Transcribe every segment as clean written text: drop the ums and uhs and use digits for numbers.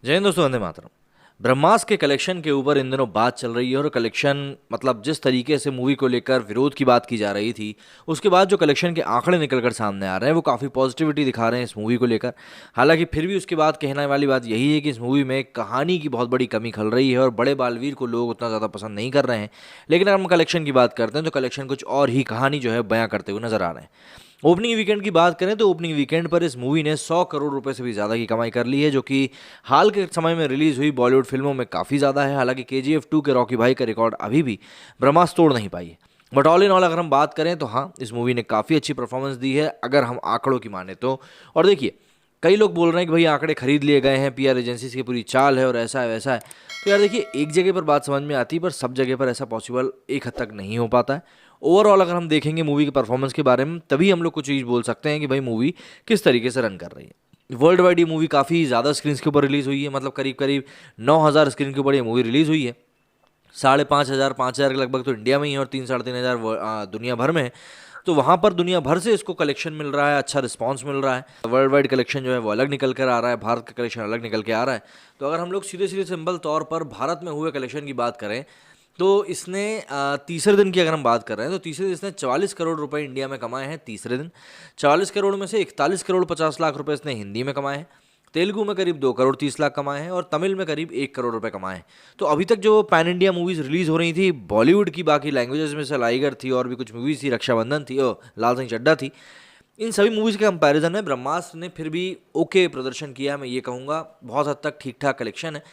जय हिंद दोस्तों, वंदे मातरम। ब्रह्मास्त्र के कलेक्शन के ऊपर इन दिनों बात चल रही है और कलेक्शन मतलब जिस तरीके से मूवी को लेकर विरोध की बात की जा रही थी, उसके बाद जो कलेक्शन के आंकड़े निकल कर सामने आ रहे हैं वो काफ़ी पॉजिटिविटी दिखा रहे हैं इस मूवी को लेकर। हालांकि फिर भी उसके बाद कहने वाली बात यही है कि इस मूवी में कहानी की बहुत बड़ी कमी खल रही है और बड़े बालवीर को लोग उतना ज़्यादा पसंद नहीं कर रहे हैं। लेकिन अगर हम कलेक्शन की बात करते हैं तो कलेक्शन कुछ और ही कहानी जो है बयां करते हुए नजर आ रहे हैं। ओपनिंग वीकेंड की बात करें तो ओपनिंग वीकेंड पर इस मूवी ने 100 करोड़ रुपए से भी ज़्यादा की कमाई कर ली है, जो कि हाल के समय में रिलीज हुई बॉलीवुड फिल्मों में काफ़ी ज़्यादा है। हालांकि KGF 2 के रॉकी भाई का रिकॉर्ड अभी भी ब्रह्मास्त्र तोड़ नहीं पाई है। बट ऑल इन ऑल अगर हम बात करें तो हाँ, इस मूवी ने काफ़ी अच्छी परफॉर्मेंस दी है अगर हम आंकड़ों की माने तो। और देखिए, कई लोग बोल रहे हैं कि भाई आंकड़े खरीद लिए गए हैं, PR एजेंसीज की पूरी चाल है और ऐसा है वैसा है। तो यार देखिए, एक जगह पर बात समझ में आती है पर सब जगह पर ऐसा पॉसिबल एक हद तक नहीं हो पाता है। ओवरऑल अगर हम देखेंगे मूवी के परफॉर्मेंस के बारे में, तभी हम लोग कुछ चीज़ बोल सकते हैं कि भाई मूवी किस तरीके से रन कर रही है। वर्ल्ड वाइड ये मूवी काफ़ी ज़्यादा स्क्रीन के ऊपर रिलीज़ हुई है, मतलब करीब करीब 9,000 स्क्रीन के ऊपर ये मूवी रिलीज़ हुई है। 5,500 5,000 के लगभग तो इंडिया में ही है और 3-3,500 दुनिया भर में है। तो वहाँ पर दुनिया भर से इसको कलेक्शन मिल रहा है, अच्छा रिस्पांस मिल रहा है। वर्ल्ड वाइड कलेक्शन जो है वो अलग निकल कर आ रहा है, भारत का कलेक्शन अलग निकल के आ रहा है। तो अगर हम लोग सीधे सीधे सिंपल तौर पर भारत में हुए कलेक्शन की बात करें तो इसने तीसरे दिन की अगर हम बात कर रहे हैं तो तीसरे दिन इसने 44 करोड़ रुपए इंडिया में कमाए हैं। तीसरे दिन 44 करोड़ में से 41 करोड़ 50 लाख रुपए इसने हिंदी में कमाए हैं, तेलुगु में करीब 2 करोड़ 30 लाख कमाए हैं और तमिल में करीब 1 करोड़ रुपए कमाए हैं। तो अभी तक जो पैन इंडिया मूवीज़ रिलीज़ हो रही थी बॉलीवुड की, बाकी लैंग्वेजेस में से लाइगर थी और भी कुछ मूवीज़ थी, रक्षाबंधन थी और लाल सिंह चड्ढा थी, इन सभी मूवीज़ के कंपैरिजन में ब्रह्मास्त्र ने फिर भी ओके प्रदर्शन किया है। मैं ये कहूँगा बहुत हद तक ठीक ठाक कलेक्शन है।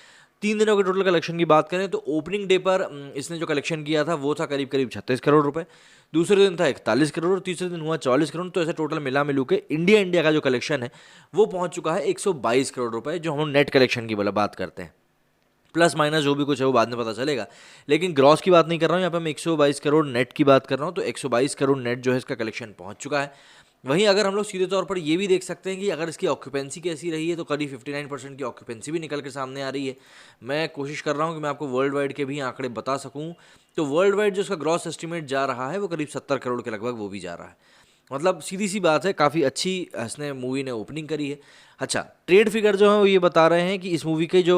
3 दिनों के टोटल कलेक्शन की बात करें तो ओपनिंग डे पर इसने जो कलेक्शन किया था वो था करीब करीब 36 करोड़ रुपए। दूसरे दिन था 41 करोड़ और तीसरे दिन हुआ 44 करोड़। तो ऐसे टोटल मिला मिलू के इंडिया इंडिया का जो कलेक्शन है वो पहुंच चुका है 122 करोड़ रुपए, जो हम नेट कलेक्शन की बोला बात करते हैं। प्लस माइनस जो भी कुछ है वो बाद में पता चलेगा, लेकिन ग्रॉस की बात नहीं कर रहा हूँ यहाँ पे, मैं 122 करोड़ नेट की बात कर रहा हूँ। तो 122 करोड़ नेट जो है इसका कलेक्शन पहुंच चुका है। वहीं अगर हम लोग सीधे तौर पर ये भी देख सकते हैं कि अगर इसकी ऑक्यूपेंसी कैसी रही है तो करीब 59% की ऑक्यूपेंसी भी निकल के सामने आ रही है। मैं कोशिश कर रहा हूँ कि मैं आपको वर्ल्ड वाइड के भी आंकड़े बता सकूँ। तो वर्ल्ड वाइड जो इसका ग्रॉस एस्टिमेट जा रहा है वो करीब 70 करोड़ के लगभग वो भी जा रहा है। मतलब सीधी सी बात है, काफ़ी अच्छी इसने मूवी ने ओपनिंग करी है। अच्छा, ट्रेड फिगर जो है वो ये बता रहे हैं कि इस मूवी के जो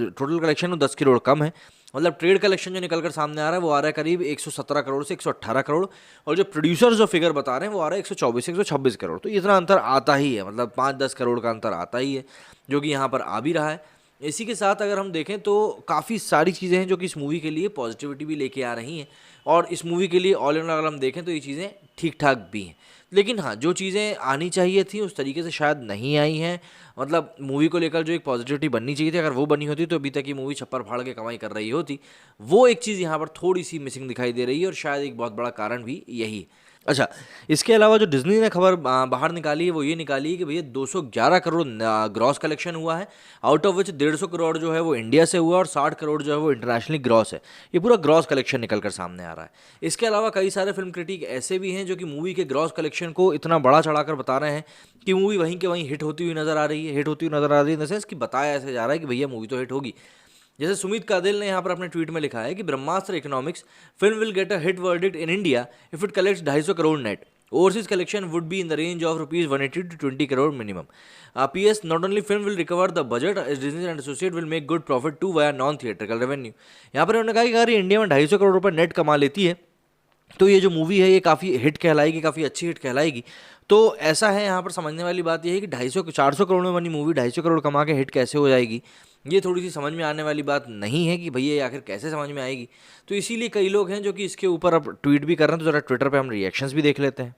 टोटल कलेक्शन है वो 10 करोड़ कम है। मतलब ट्रेड कलेक्शन जो निकल कर सामने आ रहा है वो आ रहा है करीब 117 करोड़ से 118 करोड़, और जो प्रोड्यूसर्स जो फिगर बता रहे हैं वो आ रहा है 124 से 126 करोड़। तो इतना अंतर आता ही है, मतलब 5-10 करोड़ का अंतर आता ही है, जो कि यहाँ पर आ भी रहा है। इसी के साथ अगर हम देखें तो काफ़ी सारी चीज़ें हैं जो कि इस मूवी के लिए पॉजिटिविटी भी लेके आ रही हैं, और इस मूवी के लिए ऑल इन ऑल अगर हम देखें तो ये चीज़ें ठीक ठाक भी हैं। लेकिन हाँ, जो चीज़ें आनी चाहिए थी उस तरीके से शायद नहीं आई हैं। मतलब मूवी को लेकर जो एक पॉजिटिविटी बननी चाहिए थी, अगर वो बनी होती तो अभी तक ये मूवी छप्पर फाड़ के कमाई कर रही होती। वो एक चीज़ यहाँ पर थोड़ी सी मिसिंग दिखाई दे रही है और शायद एक बहुत बड़ा कारण भी यही है। अच्छा, इसके अलावा जो डिज्नी ने खबर बाहर निकाली है वो ये निकाली है कि भैया 211 करोड़ ग्रॉस कलेक्शन हुआ है, आउट ऑफ विच 150 करोड़ जो है वो इंडिया से हुआ और 60 करोड़ जो है वो इंटरनेशनली ग्रॉस है। ये पूरा ग्रॉस कलेक्शन निकल कर सामने आ रहा है। इसके अलावा कई सारे फिल्म क्रिटिक ऐसे भी हैं जो कि मूवी के ग्रॉस कलेक्शन को इतना बड़ा चढ़ाकर बता रहे हैं कि मूवी वहीं के वहीं हिट होती हुई नजर आ रही है। हिट होती हुई नजर आ रही है इन द सेंस कि बताया ऐसे जा रहा है कि भैया मूवी तो हिट होगी। जैसे सुमित कादिल ने यहाँ पर अपने ट्वीट में लिखा है कि Brahmastra economics film will get a hit verdict in India if it collects 250 crore net. Overseas collection would be in the range of rupees 180 to 20 crore minimum. PS, not only film will recover the budget, as Disney and Associate will make good profit too via non-theatrical revenue. यहाँ पर उन्होंने कहा कि अगर ये India में 250 करोड़ रुपए net कमा लेती है तो ये जो मूवी है ये काफ़ी हिट कहलाएगी, काफ़ी अच्छी हिट कहलाएगी। तो ऐसा है, यहाँ पर समझने वाली बात ये है कि 250 400 करोड़ में बनी मूवी 250 करोड़ कमा के हिट कैसे हो जाएगी, ये थोड़ी सी समझ में आने वाली बात नहीं है कि भैया ये आखिर कैसे समझ में आएगी। तो इसीलिए कई लोग हैं जो कि इसके ऊपर अब ट्वीट भी कर रहे हैं। तो ज़रा ट्विटर पर हम रिएक्शंस भी देख लेते हैं।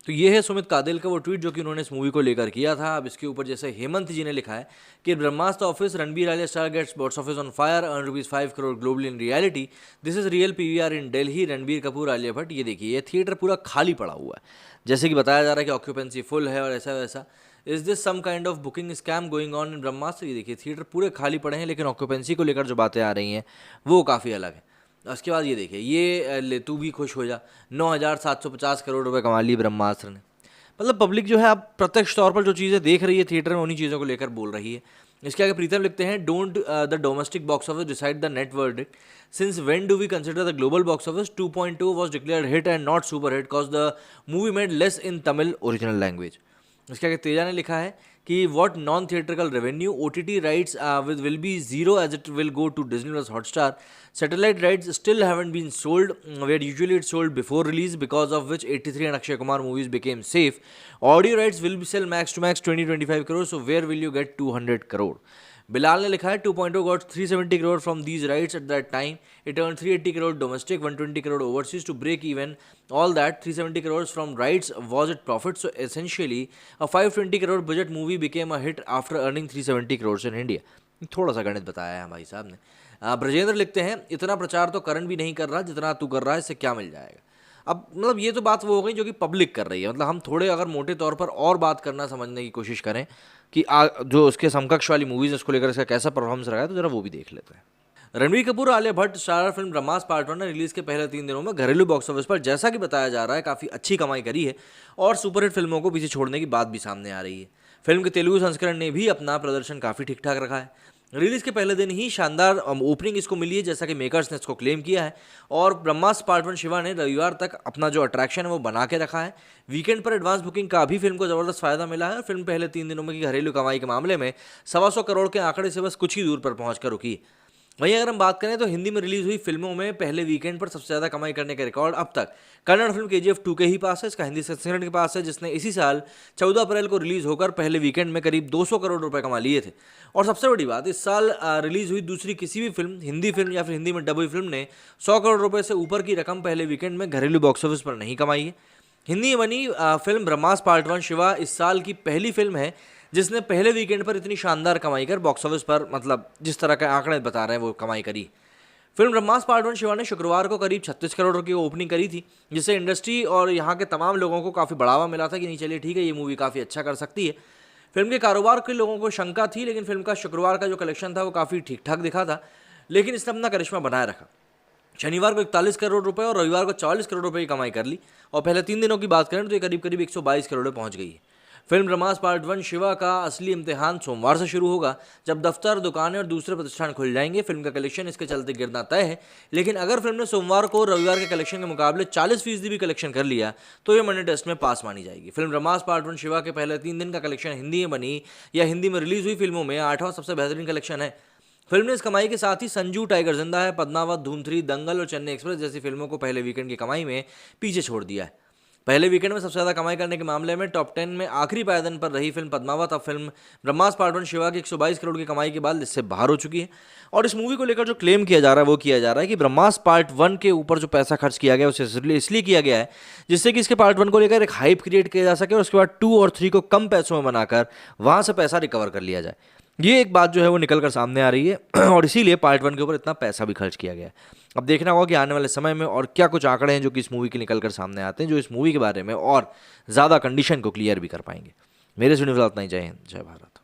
तो ये है सुमित कादिल का वो ट्वीट जो कि उन्होंने इस मूवी को लेकर किया था। अब इसके ऊपर जैसे हेमंत जी ने लिखा है कि Brahmastra office Ranbir Alia star gets box office on fire earn rupees 5 crore globally in reality, this is real PVR इन दिल्ली रणबीर कपूर आलिया भट्ट। ये देखिए, ये थिएटर पूरा खाली पड़ा हुआ है, जैसे कि बताया जा रहा है कि ऑक्यूपेंसी फुल है और ऐसा वैसा। Is this some kind of booking scam going on in Brahmastra. ये देखिए, थिएटर पूरे खाली पड़े हैं, लेकिन ऑक्यूपेंसी को लेकर जो बातें आ रही हैं वो काफ़ी अलग है। उसके बाद ये देखिए, ये ले तू भी खुश हो जा, 9,750 करोड़ रुपए कमा लिए ब्रह्मास्त्र ने। मतलब पब्लिक जो है अब प्रत्यक्ष तौर पर जो चीज़ें देख रही है थिएटर में उन्हीं चीज़ों को लेकर बोल रही है। इसके आगे प्रीतम लिखते हैं, don't the domestic box office decide the net verdict, since when do we consider the global box office 2.2 was declared hit and not super hit cause the movie made less in Tamil original language. इसके आगे तेजा ने लिखा है कि what non theatrical revenue OTT rights will be zero as it will go to Disney plus Hotstar. Satellite rights still haven't been sold, where usually it's sold before release, because of which 83 and Akshay Kumar movies became safe. Audio rights will be sell max to max 20-25 crore, so where will you get 200 crore? Bilal ने लिखा है 2.0 got 370 crore from these rights at that time. It earned 380 crore domestic, 120 crore overseas to break even. All that 370 crores from rights was it profit. So essentially a 520 crore budget movie became a hit after earning 370 crores in India. थोड़ा सा गणित बताया है भाई साहब ने. ब्रजेंद्र लिखते हैं इतना प्रचार तो करण भी नहीं कर रहा जितना तू कर रहा है, इससे क्या मिल जाएगा. अब मतलब ये तो बात वो हो गई जो कि पब्लिक कर रही है. मतलब हम थोड़े अगर मोटे तौर पर और बात करना समझने की कोशिश करें कि जो उसके समकक्ष वाली मूवीज़ उसको लेकर इसका कैसा परफॉर्मेंस रहा है, तो जरा वो भी देख लेते हैं. रणबीर कपूर आलिया भट्ट स्टारर फिल्म ब्रह्मास्त्र पार्ट 1 ने रिलीज के पहले 3 दिनों में घरेलू बॉक्स ऑफिस पर जैसा कि बताया जा रहा है काफ़ी अच्छी कमाई करी है और सुपरहिट फिल्मों को पीछे छोड़ने की बात भी सामने आ रही है. फिल्म के तेलुगु संस्करण ने भी अपना प्रदर्शन काफ़ी ठीक ठाक रखा है. रिलीज के पहले दिन ही शानदार ओपनिंग इसको मिली है जैसा कि मेकर्स ने इसको क्लेम किया है. और ब्रह्मास्त्र पार्ट 1 शिवा ने रविवार तक अपना जो अट्रैक्शन है वो बना के रखा है. वीकेंड पर एडवांस बुकिंग का भी फिल्म को जबरदस्त फायदा मिला है. फिल्म पहले 3 दिनों में की घरेलू कमाई के मामले में 125 करोड़ के आंकड़े से बस कुछ ही दूर पर पहुंच कर रुकी. वहीं अगर हम बात करें तो हिंदी में रिलीज हुई फिल्मों में पहले वीकेंड पर सबसे ज़्यादा कमाई करने का रिकॉर्ड अब तक कन्नड़ फिल्म KGF 2 के ही पास है. इसका हिंदी संस्करण के पास है जिसने इसी साल 14 अप्रैल को रिलीज होकर पहले वीकेंड में करीब 200 करोड़ रुपए कमा लिए थे. और सबसे बड़ी बात, इस साल रिलीज हुई दूसरी किसी भी फिल्म, हिंदी फिल्म या फिर हिंदी में डब हुई फिल्म ने 100 करोड़ रुपए से ऊपर की रकम पहले वीकेंड में घरेलू बॉक्स ऑफिस पर नहीं कमाई है. हिंदी में बनी फिल्म ब्रह्मास्त्र पार्ट 1 शिवा इस साल की पहली फिल्म है जिसने पहले वीकेंड पर इतनी शानदार कमाई कर बॉक्स ऑफिस पर, मतलब जिस तरह के आंकड़े बता रहे हैं वो कमाई करी. फिल्म ब्रह्मास्त्र पार्ट 1 शिवा ने शुक्रवार को करीब 36 करोड़ की ओपनिंग करी थी, जिससे इंडस्ट्री और यहाँ के तमाम लोगों को काफ़ी बढ़ावा मिला था कि नहीं चलिए ठीक है ये मूवी काफ़ी अच्छा कर सकती है. फिल्म के कारोबार के लोगों को शंका थी, लेकिन फिल्म का शुक्रवार का जो कलेक्शन था वो काफ़ी ठीक ठाक दिखा था, लेकिन इसने अपना करिश्मा बनाए रखा. शनिवार को 41 करोड़ रुपए और रविवार को 40 करोड़ रुपए की कमाई कर ली. और पहले 3 दिनों की बात करें तो ये करीब करीब 122 करोड़ पहुंच गई है. फिल्म ब्रह्मास्त्र पार्ट 1 शिवा का असली इम्तिहान सोमवार से शुरू होगा, जब दफ्तर, दुकानें और दूसरे प्रतिष्ठान खुल जाएंगे. फिल्म का कलेक्शन इसके चलते गिरना तय है, लेकिन अगर फिल्म ने सोमवार को रविवार के कलेक्शन के मुकाबले 40% भी कलेक्शन कर लिया तो ये मंडे टेस्ट में पास मानी जाएगी. फिल्म ब्रह्मास्त्र पार्ट 1 शिवा के पहले 3 दिन का कलेक्शन हिंदी में बनी या हिंदी में रिलीज हुई फिल्मों में 8वां सबसे बेहतरीन कलेक्शन है. फिल्म ने इस कमाई के साथ ही संजू, टाइगर जिंदा है, पद्मावत, धूम 3, दंगल और चेन्नई एक्सप्रेस जैसी फिल्मों को पहले वीकेंड की कमाई में पीछे छोड़ दिया है. पहले वीकेंड में सबसे ज़्यादा कमाई करने के मामले में टॉप 10 में आखिरी पायदान पर रही फिल्म पद्मावत अब फिल्म ब्रह्मास्त्र पार्ट 1 शिवा की 122 करोड़ की कमाई के बाद इससे बाहर हो चुकी है. और इस मूवी को लेकर जो क्लेम किया जा रहा है वो किया जा रहा है कि ब्रह्मास्त्र पार्ट 1 के ऊपर जो पैसा खर्च किया गया उसे इसलिए किया गया है जिससे कि इसके पार्ट 1 को लेकर एक हाइप क्रिएट किया जा सके और उसके बाद 2 और 3 को कम पैसों में बनाकर वहाँ से पैसा रिकवर कर लिया जाए. ये एक बात जो है वो निकल कर सामने आ रही है और इसीलिए पार्ट 1 के ऊपर इतना पैसा भी खर्च किया गया है. अब देखना होगा कि आने वाले समय में और क्या कुछ आंकड़े हैं जो कि इस मूवी के निकल कर सामने आते हैं, जो इस मूवी के बारे में और ज़्यादा कंडीशन को क्लियर भी कर पाएंगे. मेरे सुनने वाला इतना ही. जय हिंद, जय भारत.